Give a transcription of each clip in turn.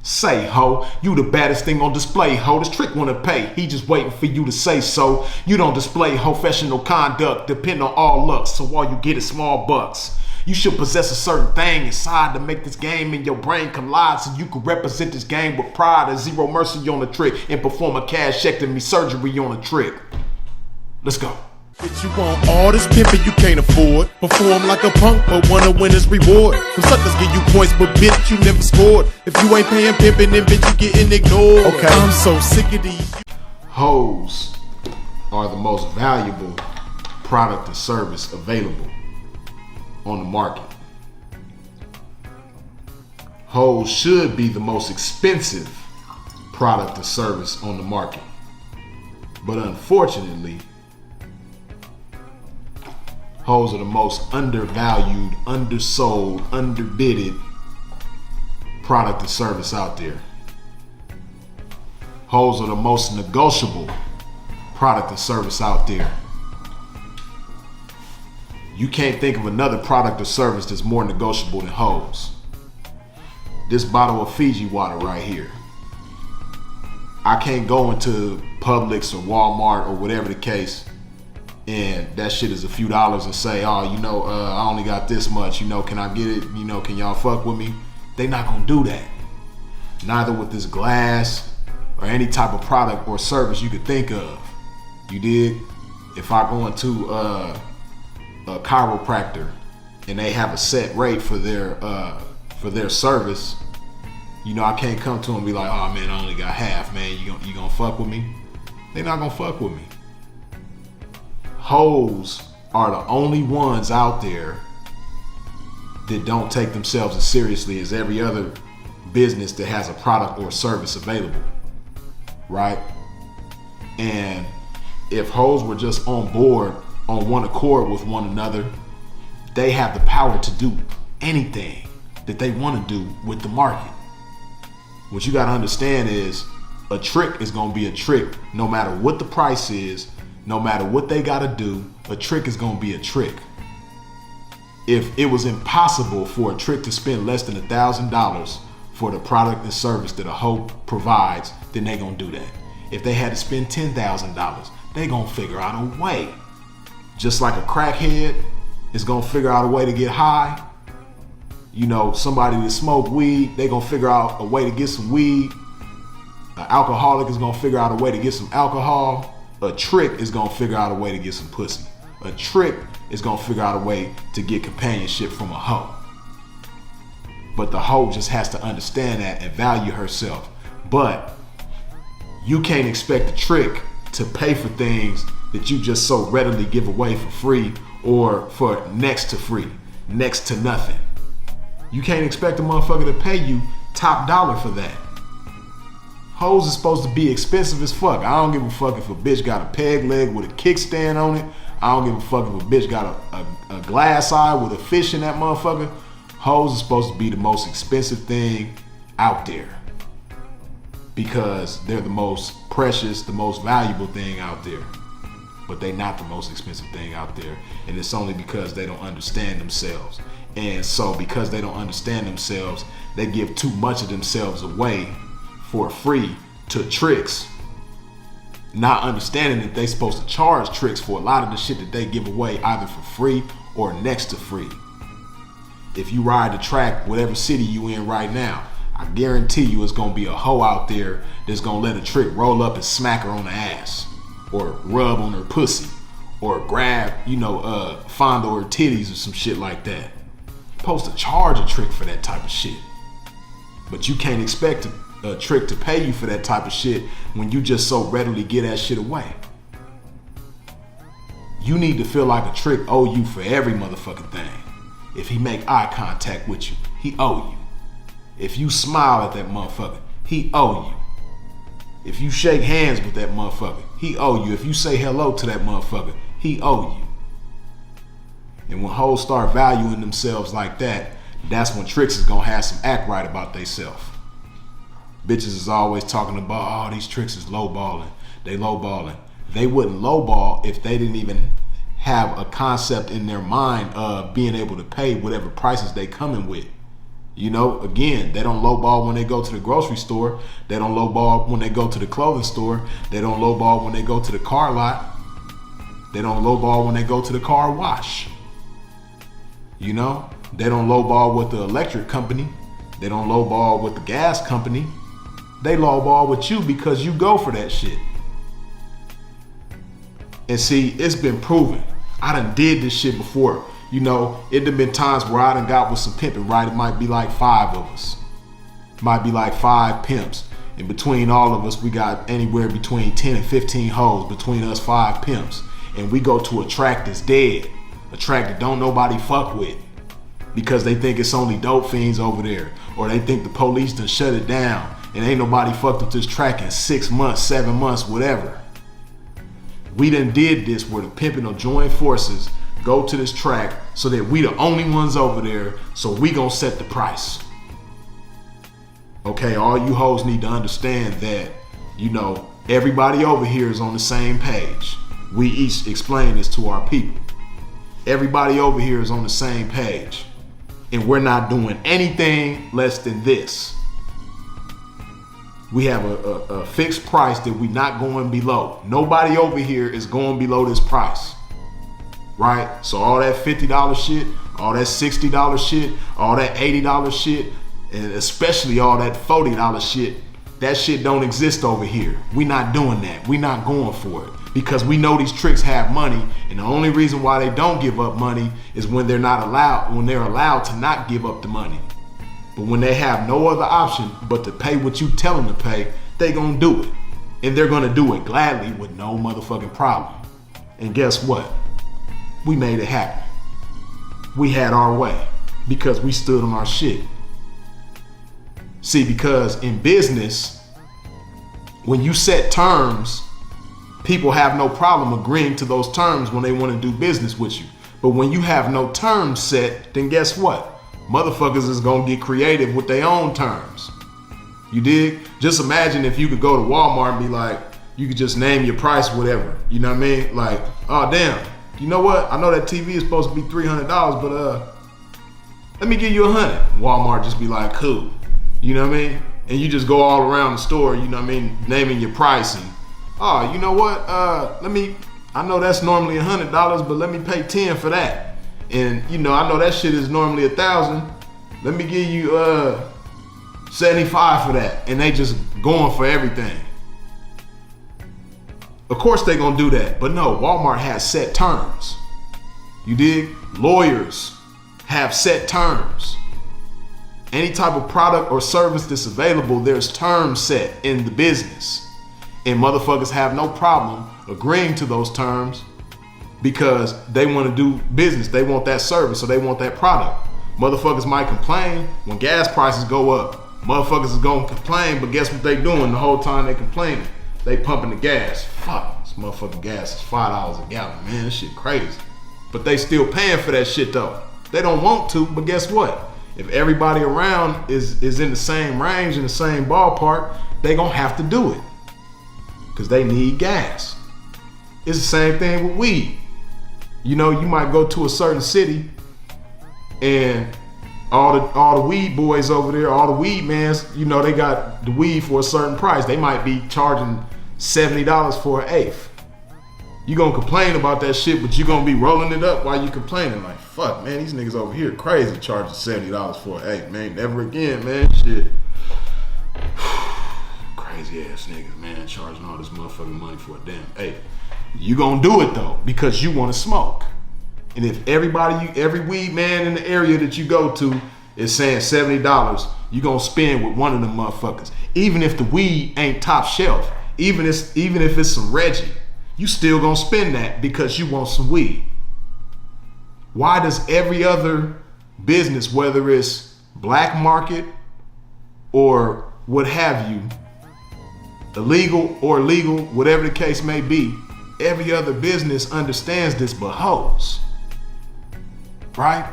Say, ho, you the baddest thing on display, ho. This trick wanna pay, he just waiting for you to say so. You don't display professional conduct, depend on all luck, so all you get is small bucks. You should possess a certain thing inside to make this game in your brain collide so you can represent this game with pride and zero mercy on the trick and perform a cashectomy surgery on a trick. Let's go. Bitch, you want all this pimpin' you can't afford. Perform like a punk, but want a winner's reward. Some suckers give you points, but bitch, you never scored. If you ain't paying pimpin', then bitch, you getting ignored. Okay. I'm so sick of these. Hoes are the most valuable product or service available on the market. Hoes should be the most expensive product or service on the market. But unfortunately, hoes are the most undervalued, undersold, underbidded product or service out there. Hoes are the most negotiable product or service out there. You can't think of another product or service that's more negotiable than hoes. This bottle of Fiji water right here. I can't go into Publix or Walmart or whatever the case and that shit is a few dollars and say, oh, I only got this much, can I get it? Can y'all fuck with me? They not gonna do that. Neither with this glass or any type of product or service you could think of. You dig? If I go into a chiropractor and they have a set rate for their service, I can't come to them and be like, oh man, I only got half, man. You gonna fuck with me? They not gonna fuck with me. Hoes are the only ones out there that don't take themselves as seriously as every other business that has a product or service available, right? And if hoes were just on board, on one accord with one another, they have the power to do anything that they want to do with the market. What you got to understand is a trick is going to be a trick no matter what the price is, no matter what they got to do. A trick is going to be a trick. If it was impossible for a trick to spend less than $1,000 for the product and service that a hoe provides, then they going to do that. If they had to spend $10,000, they going to figure out a way. Just like a crackhead is going to figure out a way to get high. Somebody that smoke weed, they going to figure out a way to get some weed. An alcoholic is going to figure out a way to get some alcohol. A trick is going to figure out a way to get some pussy. A trick is going to figure out a way to get companionship from a hoe. But the hoe just has to understand that and value herself. But you can't expect a trick to pay for things that you just so readily give away for free or for next to free, next to nothing. You can't expect a motherfucker to pay you top dollar for that. Hoes is supposed to be expensive as fuck. I don't give a fuck if a bitch got a peg leg with a kickstand on it. I don't give a fuck if a bitch got a glass eye with a fish in that motherfucker. Hoes is supposed to be the most expensive thing out there because they're the most precious, the most valuable thing out there. But they not the most expensive thing out there. And it's only because they don't understand themselves. And so because they don't understand themselves, they give too much of themselves away for free to tricks, not understanding that they're supposed to charge tricks for a lot of the shit that they give away either for free or next to free. If you ride the track, whatever city you in right now, I guarantee you it's gonna be a hoe out there that's gonna let a trick roll up and smack her on the ass or rub on her pussy or grab, fondle her titties or some shit like that. You're supposed to charge a trick for that type of shit. But you can't expect a trick to pay you for that type of shit when you just so readily get that shit away. You need to feel like a trick owe you for every motherfucking thing. If he make eye contact with you, he owe you. If you smile at that motherfucker, he owe you. If you shake hands with that motherfucker, he owe you. If you say hello to that motherfucker, he owe you. And when hoes start valuing themselves like that, that's when tricks is gonna have some act right about theyself. Bitches is always talking about, oh, these tricks is lowballing. They lowballing. They wouldn't lowball if they didn't even have a concept in their mind of being able to pay whatever prices they coming with. You know, again, they don't lowball when they go to the grocery store. They don't lowball when they go to the clothing store. They don't lowball when they go to the car lot. They don't lowball when they go to the car wash. You know, they don't lowball with the electric company. They don't lowball with the gas company. They lowball with you because you go for that shit. And see, it's been proven. I done did this shit before. You know, it done been times where I done got with some pimping, right? It might be like 5 of us. Might be like 5 pimps. And between all of us, we got anywhere between 10 and 15 hoes between us 5 pimps. And we go to a track that's dead. A track that don't nobody fuck with. Because they think it's only dope fiends over there. Or they think the police done shut it down. And ain't nobody fucked with this track in 6 months, 7 months, whatever. We done did this where the pimping will join forces, go to this track so that we the only ones over there, so we gonna set the price. Okay, all you hoes need to understand that, you know, everybody over here is on the same page. We each explain this to our people. Everybody over here is on the same page. And we're not doing anything less than this. We have a fixed price that we're not going below. Nobody over here is going below this price. Right? So all that $50 shit, all that $60 shit, all that $80 shit, and especially all that $40 shit, that shit don't exist over here. We're not doing that. We're not going for it. Because we know these tricks have money, and the only reason why they don't give up money is when they're allowed to not give up the money. But when they have no other option but to pay what you tell them to pay, they gonna do it. And they're gonna do it gladly with no motherfucking problem. And guess what? We made it happen. We had our way because we stood on our shit. See, because in business, when you set terms, people have no problem agreeing to those terms when they want to do business with you. But when you have no terms set, then guess what? Motherfuckers is gonna get creative with their own terms. You dig? Just imagine if you could go to Walmart and be like, you could just name your price, whatever. You know what I mean? Like, oh damn, you know what? I know that TV is supposed to be $300, but let me give you $100. Walmart just be like, cool. You know what I mean? And you just go all around the store, you know what I mean, naming your price and, oh, you know what? I know that's normally $100, but let me pay 10 for that. And you know, I know that shit is normally 1,000. Let me give you 75 for that. And they just going for everything. Of course they gonna do that, but no, Walmart has set terms. You dig? Lawyers have set terms. Any type of product or service that's available, there's terms set in the business. And motherfuckers have no problem agreeing to those terms because they want to do business. They want that service, so they want that product. Motherfuckers might complain when gas prices go up. Motherfuckers is gonna complain, but guess what they doing the whole time they complaining? They pumping the gas. Fuck, this motherfucking gas is $5 a gallon, man. This shit crazy. But they still paying for that shit though. They don't want to, but guess what? If everybody around is in the same range, in the same ballpark, they gonna have to do it. Because they need gas. It's the same thing with weed. You know, you might go to a certain city and all the weed boys over there, all the weed mans, you know, they got the weed for a certain price. They might be charging $70 for an eighth. You gonna complain about that shit, but you gonna be rolling it up while you complaining. Like, fuck, man, these niggas over here crazy charging $70 for an eighth, man. Never again, man. Shit. Crazy ass niggas, man, charging all this motherfucking money for a damn eighth. You gonna do it though, because you wanna smoke. And if every weed man in the area that you go to is saying $70, you gonna spend with one of them motherfuckers. Even if the weed ain't top shelf, even if it's some Reggie, you still gonna spend that because you want some weed. Why does every other business, whether it's black market or what have you, illegal or legal, whatever the case may be, every other business understands this but hoes? Right?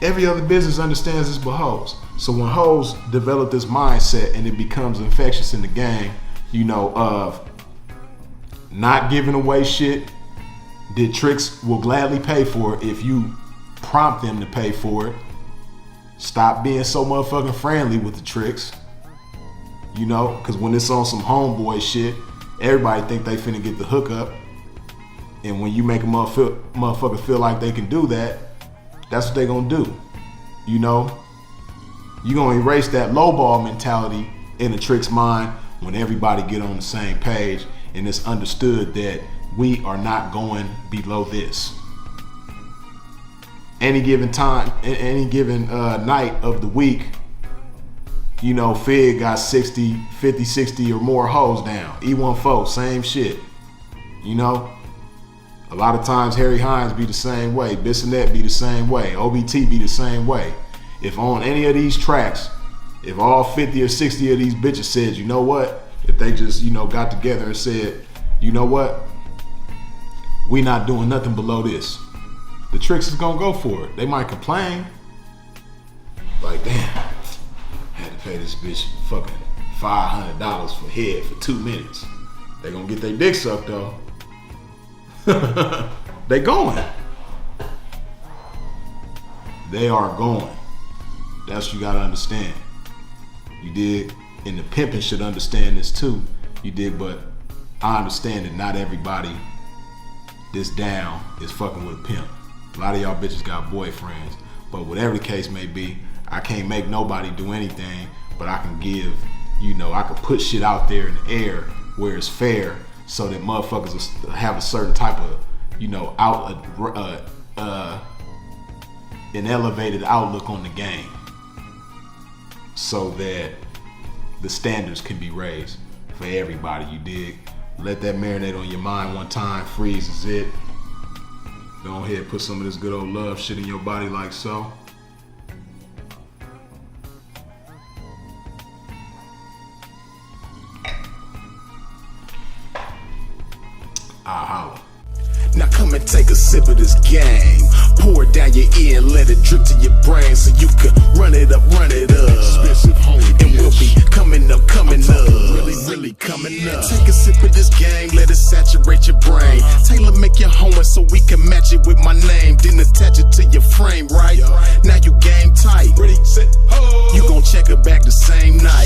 Every other business understands this but hoes. So when hoes develop this mindset and it becomes infectious in the game, you know, of not giving away shit that tricks will gladly pay for if you prompt them to pay for it. Stop being so motherfucking friendly with the tricks. You know, because when it's on some homeboy shit, everybody think they finna get the hookup. And when you make a motherfucker feel like they can do that, that's what they gonna do. You know? You gonna erase that lowball mentality in the trick's mind when everybody get on the same page and it's understood that we are not going below this. Any given time, any given night of the week, you know, Fig got 50, 60 or more hoes down. E14, same shit. You know? A lot of times Harry Hines be the same way. Bissonette be the same way. OBT be the same way. If on any of these tracks, if all 50 or 60 of these bitches said, you know what? If they just, you know, got together and said, you know what? We not doing nothing below this. The tricks is gonna go for it. They might complain. Like, damn, had to pay this bitch fucking $500 for head for 2 minutes. They gonna get their dick sucked though. They going. They are going. That's what you gotta understand. You dig? And the pimping should understand this too. You dig? But I understand that not everybody this down is fucking with a pimp. A lot of y'all bitches got boyfriends. But whatever the case may be, I can't make nobody do anything, but I can give, you know, I can put shit out there in the air where it's fair so that motherfuckers will have a certain type of, you know, an elevated outlook on the game so that the standards can be raised for everybody, you dig? Let that marinate on your mind one time, freeze is it. Go ahead, put some of this good old love shit in your body like so. I'll holler. Now come and take a sip of this game. Pour it down your ear and let it drip to your brain so you can run it up, run it up. And we'll be coming up, really coming up. Take a sip of this game, let it saturate your brain. Taylor, make your homework so we can match it with my name. Then attach it to your frame, right? Now you game tight. You gon' check her back the same night.